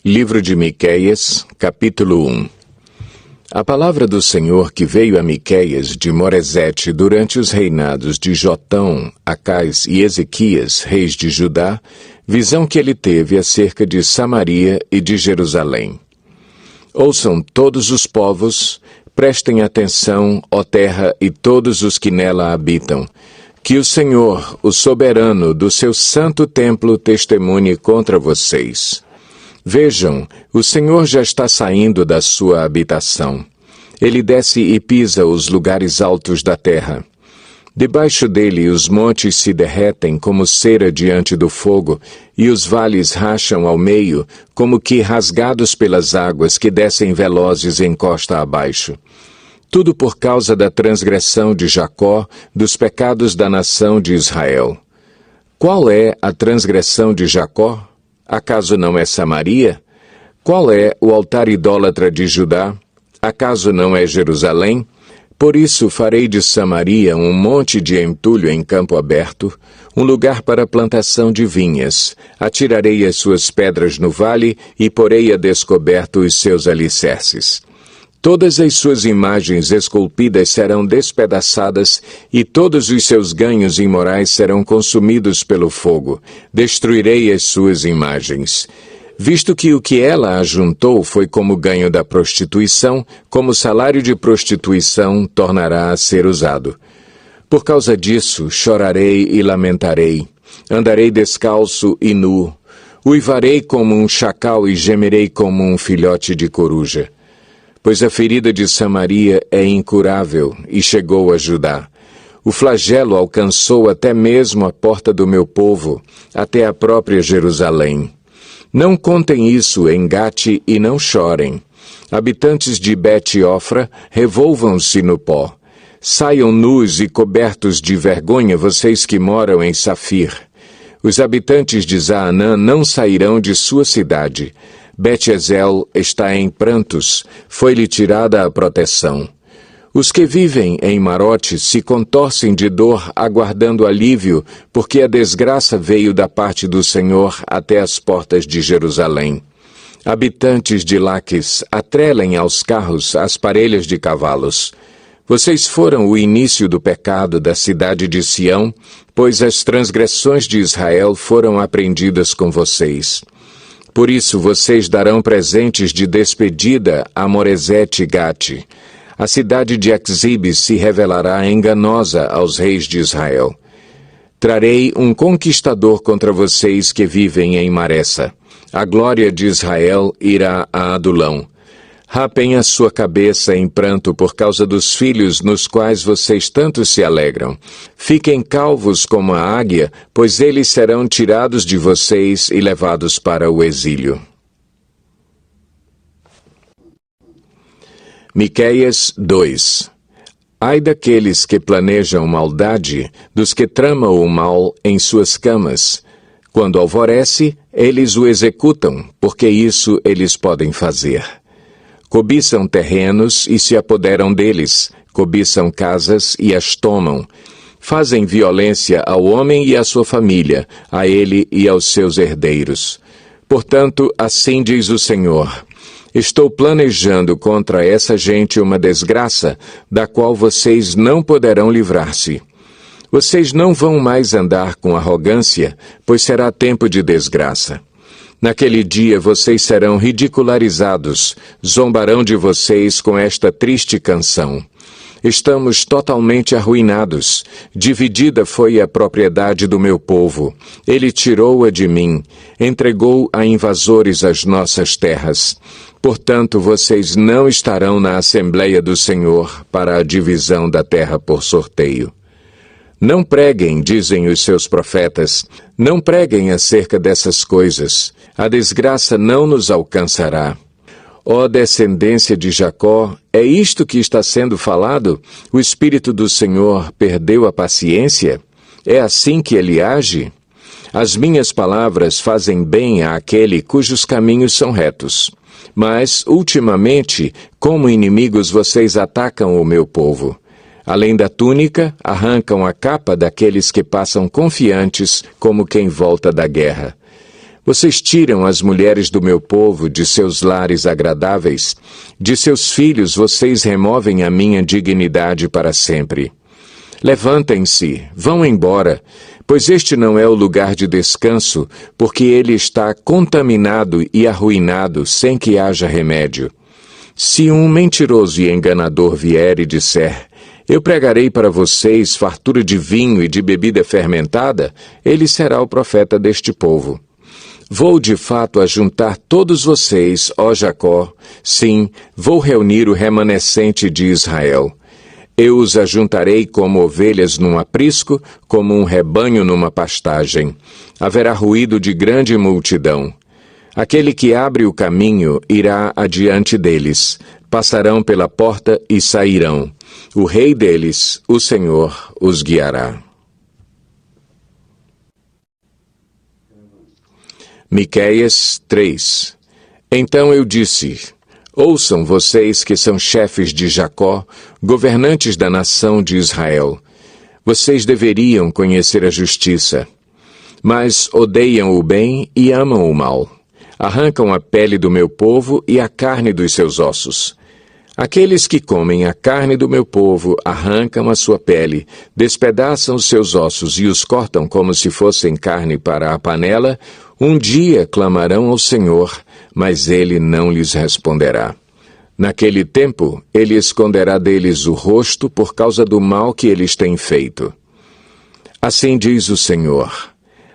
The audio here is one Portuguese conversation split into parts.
Livro de Miqueias, capítulo 1. A palavra do Senhor que veio a Miqueias de Moresete durante os reinados de Jotão, Acais e Ezequias, reis de Judá, visão que ele teve acerca de Samaria e de Jerusalém. Ouçam todos os povos, prestem atenção, ó terra e todos os que nela habitam, que o Senhor, o soberano do seu santo templo, testemunhe contra vocês. Vejam, o Senhor já está saindo da sua habitação. Ele desce e pisa os lugares altos da terra. Debaixo dele os montes se derretem como cera diante do fogo, e os vales racham ao meio, como que rasgados pelas águas que descem velozes em costa abaixo. Tudo por causa da transgressão de Jacó, dos pecados da nação de Israel. Qual é a transgressão de Jacó? Acaso não é Samaria? Qual é o altar idólatra de Judá? Acaso não é Jerusalém? Por isso farei de Samaria um monte de entulho em campo aberto, um lugar para plantação de vinhas. Atirarei as suas pedras no vale e porei a descoberto os seus alicerces. Todas as suas imagens esculpidas serão despedaçadas e todos os seus ganhos imorais serão consumidos pelo fogo. Destruirei as suas imagens. Visto que o que ela ajuntou foi como ganho da prostituição, como salário de prostituição tornará a ser usado. Por causa disso, chorarei e lamentarei. Andarei descalço e nu. Uivarei como um chacal e gemerei como um filhote de coruja. Pois a ferida de Samaria é incurável e chegou a Judá. O flagelo alcançou até mesmo a porta do meu povo, até a própria Jerusalém. Não contem isso em Gate e não chorem. Habitantes de Bet-Ofra, revolvam-se no pó. Saiam nus e cobertos de vergonha vocês que moram em Safir. Os habitantes de Zaanã não sairão de sua cidade. Bet-Ezel está em prantos, foi-lhe tirada a proteção. Os que vivem em Marote se contorcem de dor, aguardando alívio, porque a desgraça veio da parte do Senhor até as portas de Jerusalém. Habitantes de Laques, atrelem aos carros as parelhas de cavalos. Vocês foram o início do pecado da cidade de Sião, pois as transgressões de Israel foram aprendidas com vocês. Por isso vocês darão presentes de despedida a Moresete e Gate. A cidade de Axibe se revelará enganosa aos reis de Israel. Trarei um conquistador contra vocês que vivem em Maressa. A glória de Israel irá a Adulão. Rapem a sua cabeça em pranto por causa dos filhos nos quais vocês tanto se alegram. Fiquem calvos como a águia, pois eles serão tirados de vocês e levados para o exílio. Miqueias 2. Ai daqueles que planejam maldade, dos que tramam o mal em suas camas. Quando alvorece, eles o executam, porque isso eles podem fazer. Cobiçam terrenos e se apoderam deles, cobiçam casas e as tomam. Fazem violência ao homem e à sua família, a ele e aos seus herdeiros. Portanto, assim diz o Senhor: estou planejando contra essa gente uma desgraça, da qual vocês não poderão livrar-se. Vocês não vão mais andar com arrogância, pois será tempo de desgraça. Naquele dia vocês serão ridicularizados, zombarão de vocês com esta triste canção. Estamos totalmente arruinados. Dividida foi a propriedade do meu povo. Ele tirou-a de mim, entregou a invasores as nossas terras. Portanto, vocês não estarão na Assembleia do Senhor para a divisão da terra por sorteio. Não preguem, dizem os seus profetas, não preguem acerca dessas coisas. A desgraça não nos alcançará. Ó descendência de Jacó, é isto que está sendo falado? O Espírito do Senhor perdeu a paciência? É assim que ele age? As minhas palavras fazem bem àquele cujos caminhos são retos. Mas, ultimamente, como inimigos vocês atacam o meu povo. Além da túnica, arrancam a capa daqueles que passam confiantes como quem volta da guerra. Vocês tiram as mulheres do meu povo de seus lares agradáveis, de seus filhos vocês removem a minha dignidade para sempre. Levantem-se, vão embora, pois este não é o lugar de descanso, porque ele está contaminado e arruinado sem que haja remédio. Se um mentiroso e enganador vier e disser, eu pregarei para vocês fartura de vinho e de bebida fermentada, ele será o profeta deste povo. Vou de fato ajuntar todos vocês, ó Jacó, sim, vou reunir o remanescente de Israel. Eu os ajuntarei como ovelhas num aprisco, como um rebanho numa pastagem. Haverá ruído de grande multidão. Aquele que abre o caminho irá adiante deles. Passarão pela porta e sairão. O rei deles, o Senhor, os guiará. Miqueias 3. Então eu disse, ouçam vocês que são chefes de Jacó, governantes da nação de Israel. Vocês deveriam conhecer a justiça, mas odeiam o bem e amam o mal. Arrancam a pele do meu povo e a carne dos seus ossos. Aqueles que comem a carne do meu povo arrancam a sua pele, despedaçam os seus ossos e os cortam como se fossem carne para a panela. Um dia clamarão ao Senhor, mas ele não lhes responderá. Naquele tempo, ele esconderá deles o rosto por causa do mal que eles têm feito. Assim diz o Senhor: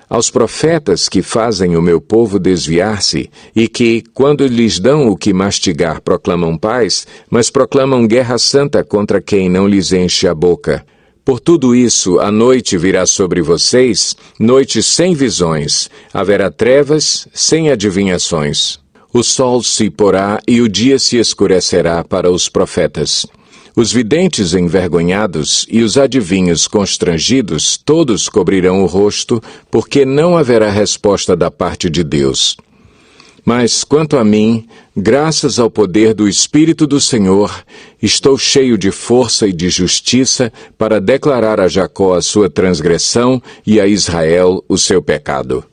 aos profetas que fazem o meu povo desviar-se e que, quando lhes dão o que mastigar, proclamam paz, mas proclamam guerra santa contra quem não lhes enche a boca. Por tudo isso, a noite virá sobre vocês, noite sem visões, haverá trevas sem adivinhações. O sol se porá e o dia se escurecerá para os profetas. Os videntes envergonhados e os adivinhos constrangidos, todos cobrirão o rosto, porque não haverá resposta da parte de Deus. Mas, quanto a mim, graças ao poder do Espírito do Senhor, estou cheio de força e de justiça para declarar a Jacó a sua transgressão e a Israel o seu pecado.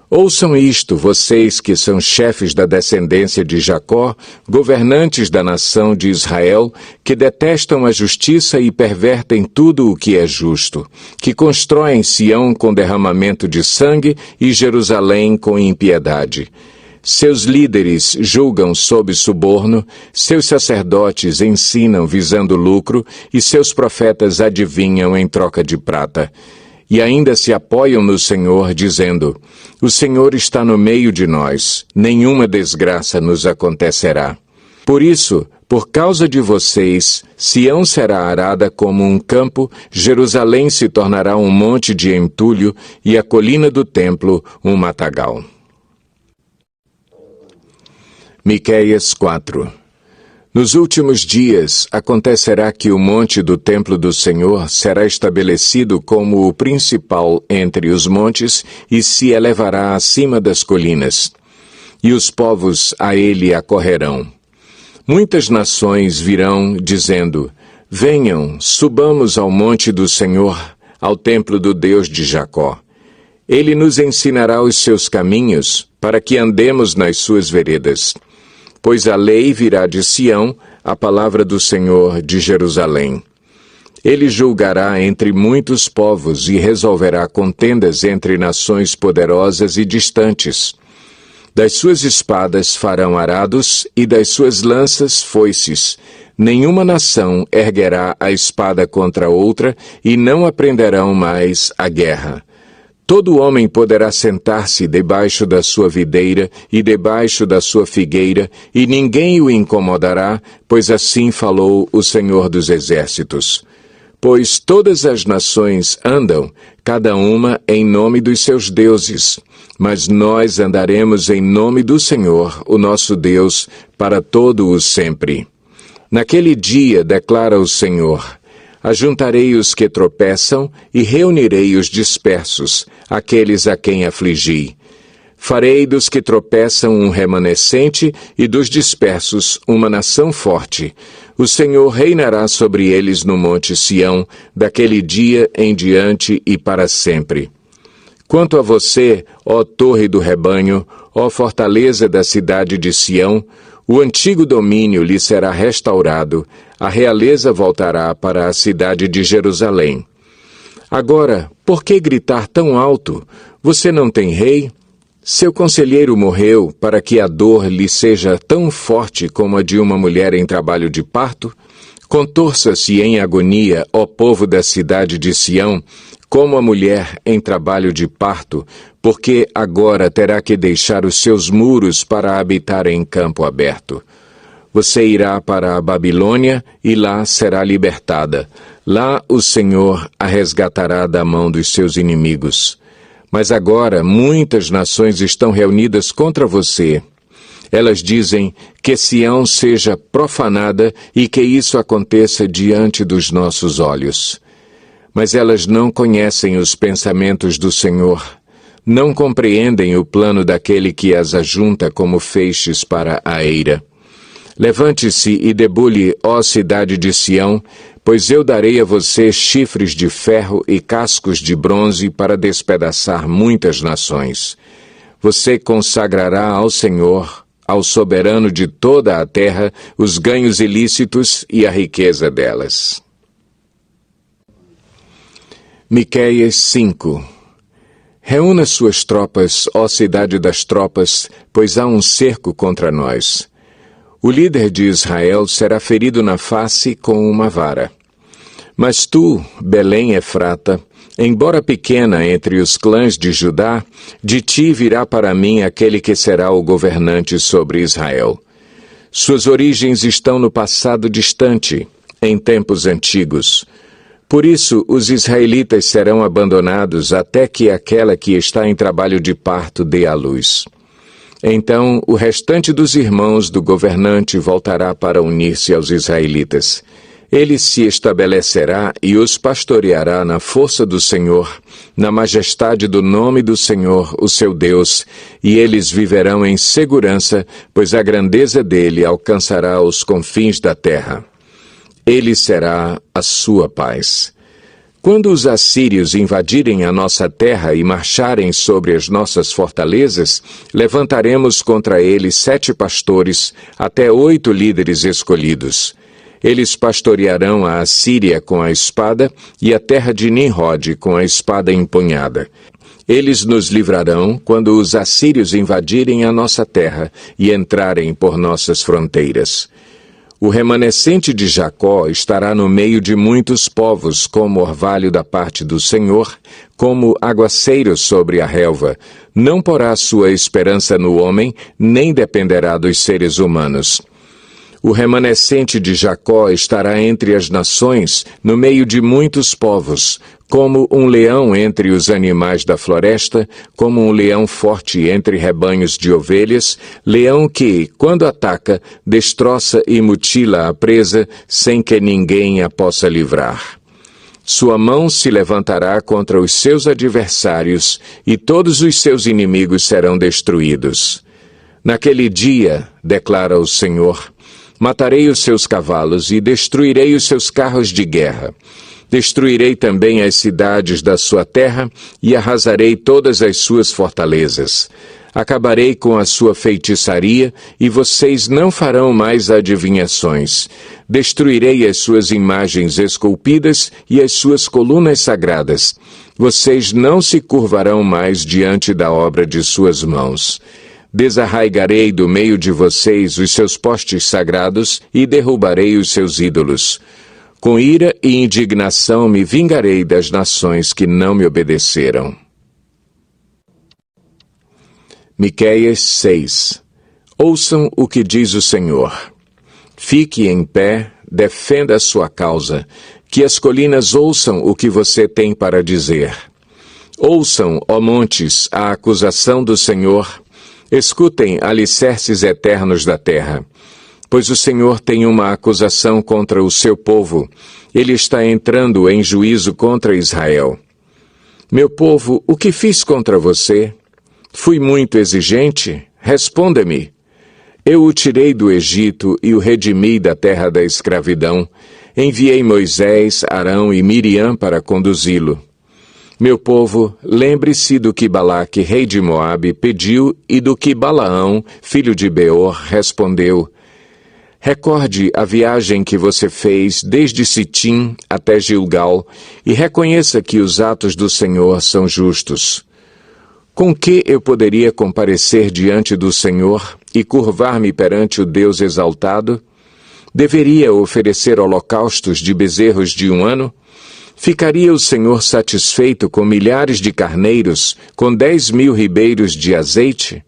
Ouçam isto, vocês que são chefes da descendência de Jacó, governantes da nação de Israel, que detestam a justiça e pervertem tudo o que é justo, que constroem Sião com derramamento de sangue e Jerusalém com impiedade. Seus líderes julgam sob suborno, seus sacerdotes ensinam visando lucro e seus profetas adivinham em troca de prata. E ainda se apoiam no Senhor, dizendo, o Senhor está no meio de nós, nenhuma desgraça nos acontecerá. Por isso, por causa de vocês, Sião será arada como um campo, Jerusalém se tornará um monte de entulho e a colina do templo um matagal. Miqueias 4. Nos últimos dias acontecerá que o monte do templo do Senhor será estabelecido como o principal entre os montes e se elevará acima das colinas. E os povos a ele acorrerão. Muitas nações virão, dizendo, venham, subamos ao monte do Senhor, ao templo do Deus de Jacó. Ele nos ensinará os seus caminhos, para que andemos nas suas veredas. Pois a lei virá de Sião, a palavra do Senhor de Jerusalém. Ele julgará entre muitos povos e resolverá contendas entre nações poderosas e distantes. Das suas espadas farão arados e das suas lanças foices. Nenhuma nação erguerá a espada contra outra e não aprenderão mais a guerra. Todo homem poderá sentar-se debaixo da sua videira e debaixo da sua figueira, e ninguém o incomodará, pois assim falou o Senhor dos Exércitos. Pois todas as nações andam, cada uma em nome dos seus deuses, mas nós andaremos em nome do Senhor, o nosso Deus, para todo o sempre. Naquele dia, declara o Senhor, ajuntarei os que tropeçam e reunirei os dispersos, aqueles a quem afligi. Farei dos que tropeçam um remanescente e dos dispersos uma nação forte. O Senhor reinará sobre eles no monte Sião, daquele dia em diante e para sempre. Quanto a você, ó torre do rebanho, ó fortaleza da cidade de Sião, o antigo domínio lhe será restaurado, a realeza voltará para a cidade de Jerusalém. Agora, por que gritar tão alto? Você não tem rei? Seu conselheiro morreu para que a dor lhe seja tão forte como a de uma mulher em trabalho de parto? Contorça-se em agonia, ó povo da cidade de Sião, como a mulher em trabalho de parto, porque agora terá que deixar os seus muros para habitar em campo aberto. Você irá para a Babilônia e lá será libertada. Lá o Senhor a resgatará da mão dos seus inimigos. Mas agora muitas nações estão reunidas contra você. Elas dizem que Sião seja profanada e que isso aconteça diante dos nossos olhos. Mas elas não conhecem os pensamentos do Senhor, não compreendem o plano daquele que as ajunta como feixes para a eira. Levante-se e debulhe, ó cidade de Sião, pois eu darei a você chifres de ferro e cascos de bronze para despedaçar muitas nações. Você consagrará ao Senhor, ao soberano de toda a terra, os ganhos ilícitos e a riqueza delas. Miqueias 5. Reúna suas tropas, ó cidade das tropas, pois há um cerco contra nós. O líder de Israel será ferido na face com uma vara. Mas tu, Belém Efrata, embora pequena entre os clãs de Judá, de ti virá para mim aquele que será o governante sobre Israel. Suas origens estão no passado distante, em tempos antigos. Por isso, os israelitas serão abandonados até que aquela que está em trabalho de parto dê à luz. Então, o restante dos irmãos do governante voltará para unir-se aos israelitas. Ele se estabelecerá e os pastoreará na força do Senhor, na majestade do nome do Senhor, o seu Deus, e eles viverão em segurança, pois a grandeza dele alcançará os confins da terra. Ele será a sua paz. Quando os assírios invadirem a nossa terra e marcharem sobre as nossas fortalezas, levantaremos contra eles 7 pastores, até 8 líderes escolhidos. Eles pastorearão a Assíria com a espada e a terra de Nimrod com a espada empunhada. Eles nos livrarão quando os assírios invadirem a nossa terra e entrarem por nossas fronteiras. O remanescente de Jacó estará no meio de muitos povos, como orvalho da parte do Senhor, como aguaceiro sobre a relva. Não porá sua esperança no homem, nem dependerá dos seres humanos. O remanescente de Jacó estará entre as nações, no meio de muitos povos, como um leão entre os animais da floresta, como um leão forte entre rebanhos de ovelhas, leão que, quando ataca, destroça e mutila a presa, sem que ninguém a possa livrar. Sua mão se levantará contra os seus adversários, e todos os seus inimigos serão destruídos. Naquele dia, declara o Senhor, matarei os seus cavalos e destruirei os seus carros de guerra. Destruirei também as cidades da sua terra e arrasarei todas as suas fortalezas. Acabarei com a sua feitiçaria e vocês não farão mais adivinhações. Destruirei as suas imagens esculpidas e as suas colunas sagradas. Vocês não se curvarão mais diante da obra de suas mãos. Desarraigarei do meio de vocês os seus postes sagrados e derrubarei os seus ídolos. Com ira e indignação me vingarei das nações que não me obedeceram. Miqueias 6. Ouçam o que diz o Senhor. Fique em pé, defenda a sua causa, que as colinas ouçam o que você tem para dizer. Ouçam, ó montes, a acusação do Senhor. Escutem, alicerces eternos da terra. Pois o Senhor tem uma acusação contra o seu povo. Ele está entrando em juízo contra Israel. Meu povo, o que fiz contra você? Fui muito exigente? Responda-me. Eu o tirei do Egito e o redimi da terra da escravidão. Enviei Moisés, Arão e Miriam para conduzi-lo. Meu povo, lembre-se do que Balaque, rei de Moabe, pediu e do que Balaão, filho de Beor, respondeu. Recorde a viagem que você fez desde Sitim até Gilgal e reconheça que os atos do Senhor são justos. Com que eu poderia comparecer diante do Senhor e curvar-me perante o Deus exaltado? Deveria oferecer holocaustos de bezerros de 1 ano? Ficaria o Senhor satisfeito com milhares de carneiros, com 10.000 ribeiros de azeite?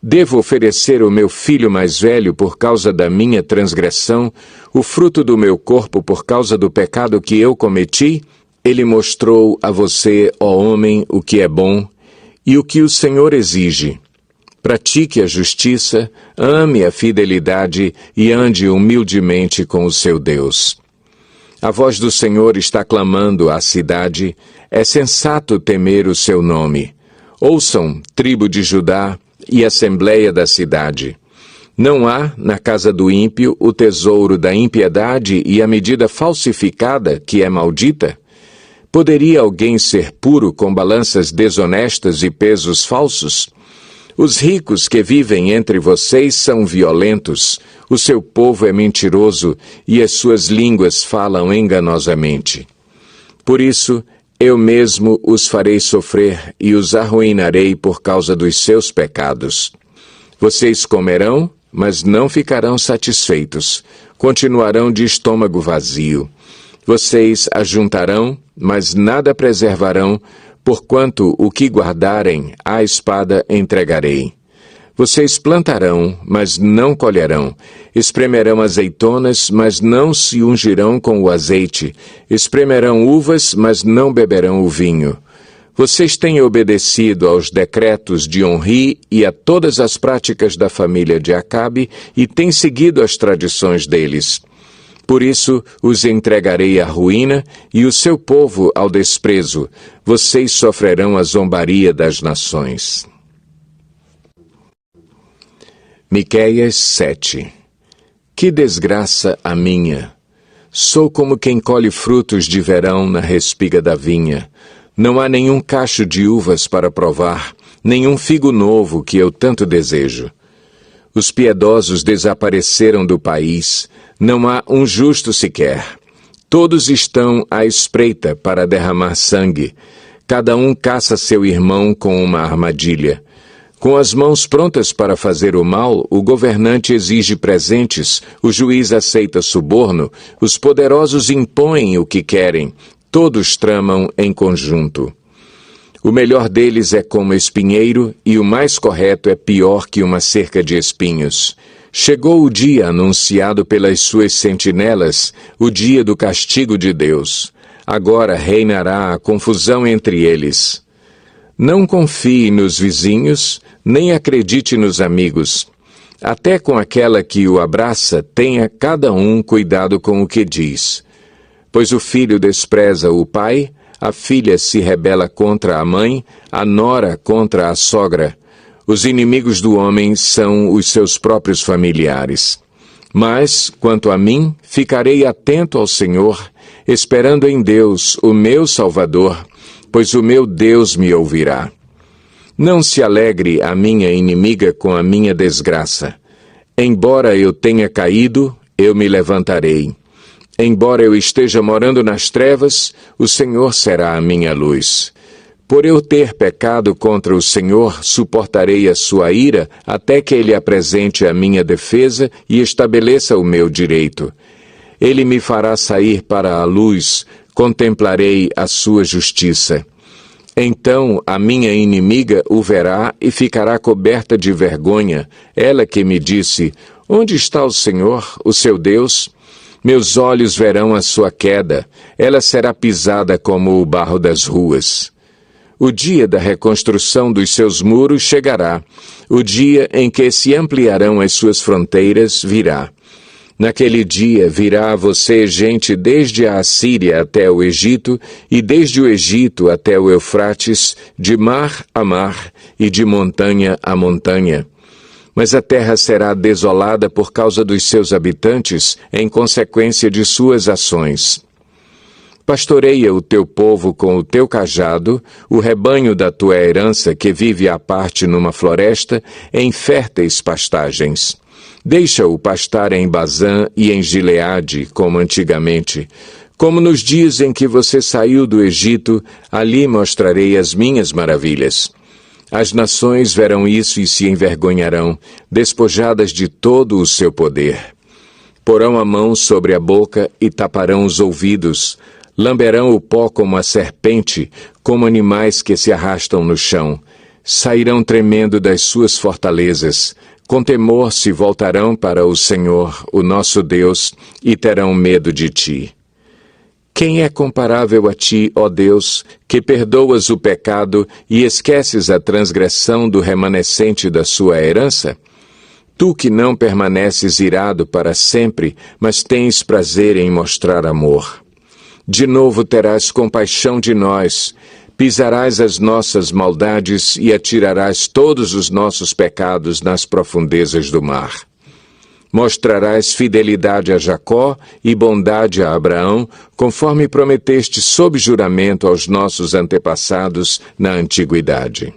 Devo oferecer o meu filho mais velho por causa da minha transgressão, o fruto do meu corpo por causa do pecado que eu cometi? Ele mostrou a você, ó homem, o que é bom e o que o Senhor exige. Pratique a justiça, ame a fidelidade e ande humildemente com o seu Deus. A voz do Senhor está clamando à cidade, é sensato temer o seu nome. Ouçam, tribo de Judá e assembleia da cidade. Não há, na casa do ímpio, o tesouro da impiedade e a medida falsificada, que é maldita? Poderia alguém ser puro com balanças desonestas e pesos falsos? Os ricos que vivem entre vocês são violentos, o seu povo é mentiroso e as suas línguas falam enganosamente. Por isso, eu mesmo os farei sofrer e os arruinarei por causa dos seus pecados. Vocês comerão, mas não ficarão satisfeitos, continuarão de estômago vazio. Vocês ajuntarão, mas nada preservarão, porquanto o que guardarem, à espada entregarei. Vocês plantarão, mas não colherão. Espremerão azeitonas, mas não se ungirão com o azeite. Espremerão uvas, mas não beberão o vinho. Vocês têm obedecido aos decretos de Onri e a todas as práticas da família de Acabe e têm seguido as tradições deles. Por isso os entregarei à ruína e o seu povo ao desprezo. Vocês sofrerão a zombaria das nações. Miqueias 7. Que desgraça a minha! Sou como quem colhe frutos de verão na respiga da vinha. Não há nenhum cacho de uvas para provar, nenhum figo novo que eu tanto desejo. Os piedosos desapareceram do país, não há um justo sequer. Todos estão à espreita para derramar sangue. Cada um caça seu irmão com uma armadilha. Com as mãos prontas para fazer o mal, o governante exige presentes, o juiz aceita suborno, os poderosos impõem o que querem, todos tramam em conjunto. O melhor deles é como espinheiro e o mais correto é pior que uma cerca de espinhos. Chegou o dia anunciado pelas suas sentinelas, o dia do castigo de Deus. Agora reinará a confusão entre eles. Não confie nos vizinhos, nem acredite nos amigos. Até com aquela que o abraça, tenha cada um cuidado com o que diz. Pois o filho despreza o pai, a filha se rebela contra a mãe, a nora contra a sogra. Os inimigos do homem são os seus próprios familiares. Mas, quanto a mim, ficarei atento ao Senhor, esperando em Deus, o meu Salvador, pois o meu Deus me ouvirá. Não se alegre a minha inimiga com a minha desgraça. Embora eu tenha caído, eu me levantarei. Embora eu esteja morando nas trevas, o Senhor será a minha luz. Por eu ter pecado contra o Senhor, suportarei a sua ira até que Ele apresente a minha defesa e estabeleça o meu direito. Ele me fará sair para a luz, contemplarei a sua justiça. Então a minha inimiga o verá e ficará coberta de vergonha, ela que me disse, onde está o Senhor, o seu Deus? Meus olhos verão a sua queda, ela será pisada como o barro das ruas. O dia da reconstrução dos seus muros chegará, o dia em que se ampliarão as suas fronteiras virá. Naquele dia virá a você gente desde a Assíria até o Egito, e desde o Egito até o Eufrates, de mar a mar e de montanha a montanha. Mas a terra será desolada por causa dos seus habitantes, em consequência de suas ações. Pastoreia o teu povo com o teu cajado, o rebanho da tua herança que vive à parte numa floresta, em férteis pastagens. Deixa-o pastar em Bazã e em Gileade, como antigamente. Como nos dias em que você saiu do Egito, ali mostrarei as minhas maravilhas. As nações verão isso e se envergonharão, despojadas de todo o seu poder. Porão a mão sobre a boca e taparão os ouvidos, lamberão o pó como a serpente, como animais que se arrastam no chão. Sairão tremendo das suas fortalezas. Com temor se voltarão para o Senhor, o nosso Deus, e terão medo de ti. Quem é comparável a ti, ó Deus, que perdoas o pecado e esqueces a transgressão do remanescente da sua herança? Tu que não permaneces irado para sempre, mas tens prazer em mostrar amor. De novo terás compaixão de nós, pisarás as nossas maldades e atirarás todos os nossos pecados nas profundezas do mar. Mostrarás fidelidade a Jacó e bondade a Abraão, conforme prometeste sob juramento aos nossos antepassados na antiguidade.